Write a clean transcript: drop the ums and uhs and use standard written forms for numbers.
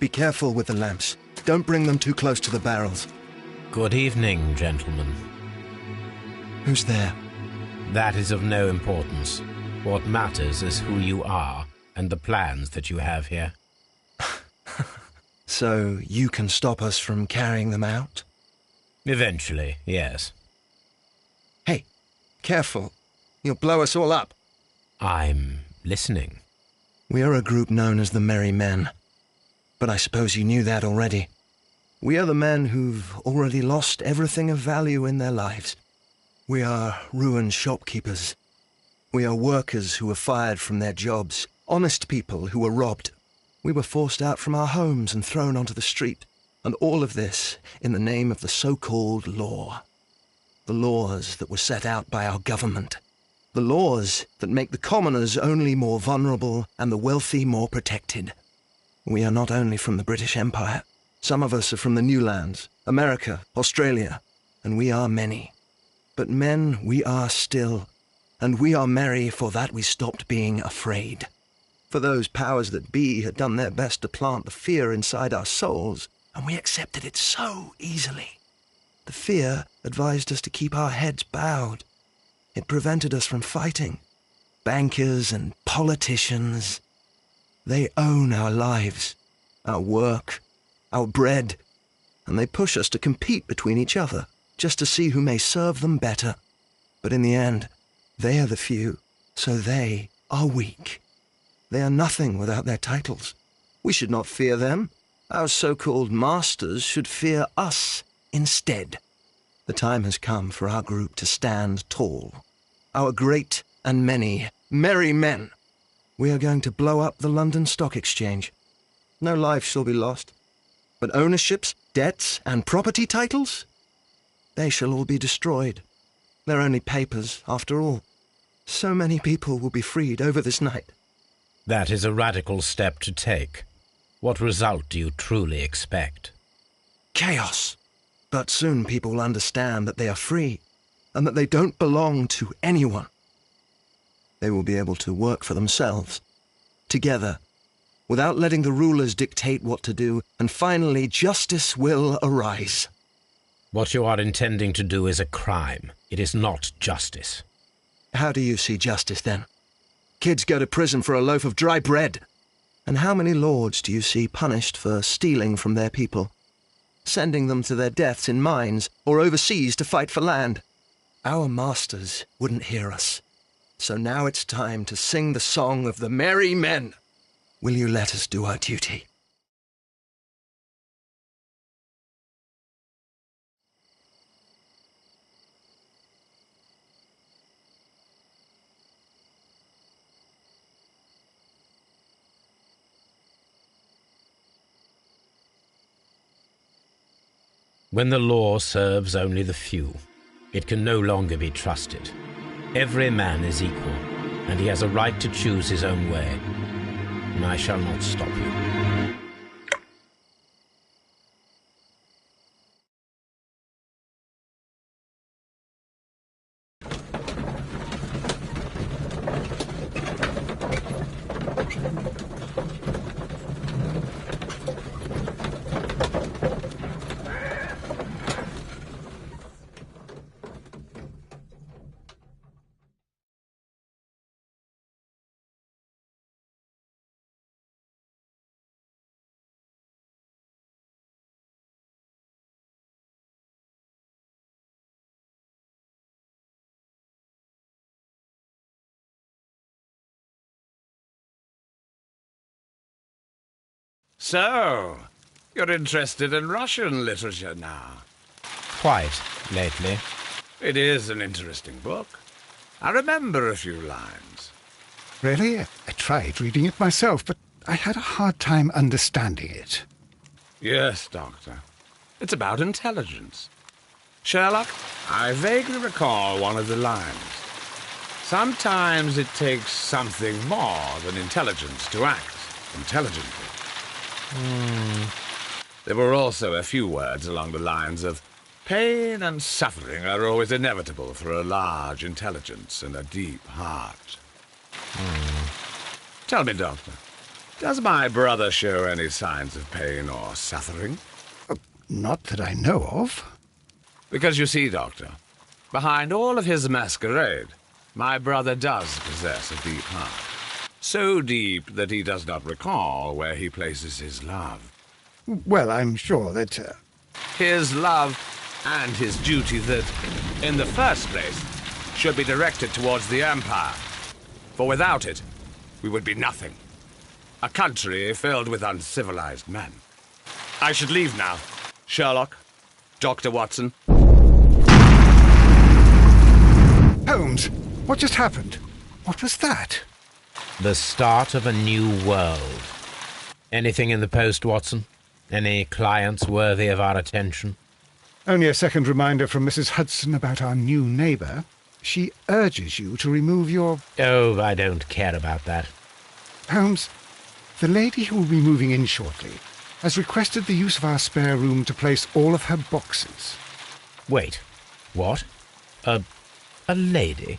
Be careful with the lamps. Don't bring them too close to the barrels. Good evening, gentlemen. Who's there? That is of no importance. What matters is who you are and the plans that you have here. So you can stop us from carrying them out? Eventually, yes. Hey, careful. You'll blow us all up. I'm listening. We are a group known as the Merry Men. But I suppose you knew that already. We are the men who've already lost everything of value in their lives. We are ruined shopkeepers. We are workers who were fired from their jobs. Honest people who were robbed. We were forced out from our homes and thrown onto the street. And all of this in the name of the so-called law. The laws that were set out by our government. The laws that make the commoners only more vulnerable and the wealthy more protected. We are not only from the British Empire. Some of us are from the New Lands, America, Australia, and we are many. But men we are still, and we are merry for that we stopped being afraid. For those powers that be had done their best to plant the fear inside our souls, and we accepted it so easily. The fear advised us to keep our heads bowed. It prevented us from fighting. Bankers and politicians, they own our lives, our work, our bread, and they push us to compete between each other, just to see who may serve them better. But in the end, they are the few, so they are weak. They are nothing without their titles. We should not fear them. Our so-called masters should fear us instead. The time has come for our group to stand tall. Our great and many merry men. We are going to blow up the London Stock Exchange. No life shall be lost. But ownerships, debts, and property titles? They shall all be destroyed. They're only papers, after all. So many people will be freed over this night. That is a radical step to take. What result do you truly expect? Chaos. But soon people will understand that they are free, and that they don't belong to anyone. They will be able to work for themselves, together, without letting the rulers dictate what to do, and finally justice will arise. What you are intending to do is a crime. It is not justice. How do you see justice, then? Kids go to prison for a loaf of dry bread. And how many lords do you see punished for stealing from their people, sending them to their deaths in mines or overseas to fight for land? Our masters wouldn't hear us. So now it's time to sing the song of the merry men. Will you let us do our duty? When the law serves only the few, it can no longer be trusted. Every man is equal, and he has a right to choose his own way. And I shall not stop you. So, you're interested in Russian literature now? Quite, lately. It is an interesting book. I remember a few lines. Really? I tried reading it myself, but I had a hard time understanding it. Yes, Doctor. It's about intelligence. Sherlock, I vaguely recall one of the lines. Sometimes it takes something more than intelligence to act intelligently. There were also a few words along the lines of, pain and suffering are always inevitable for a large intelligence and a deep heart. Tell me, Doctor, Does my brother show any signs of pain or suffering? Not that I know of. Because you see, Doctor, behind all of his masquerade, my brother does possess a deep heart. So deep that he does not recall where he places his love. Well, I'm sure that... His love and his duty that, in the first place, should be directed towards the Empire. For without it, we would be nothing. A country filled with uncivilized men. I should leave now. Sherlock, Dr. Watson. Holmes, what just happened? What was that? The start of a new world. Anything in the post, Watson? Any clients worthy of our attention? Only a second reminder from Mrs. Hudson about our new neighbour. She urges you to remove your... Oh, I don't care about that. Holmes, the lady who will be moving in shortly has requested the use of our spare room to place all of her boxes. Wait, what? A lady?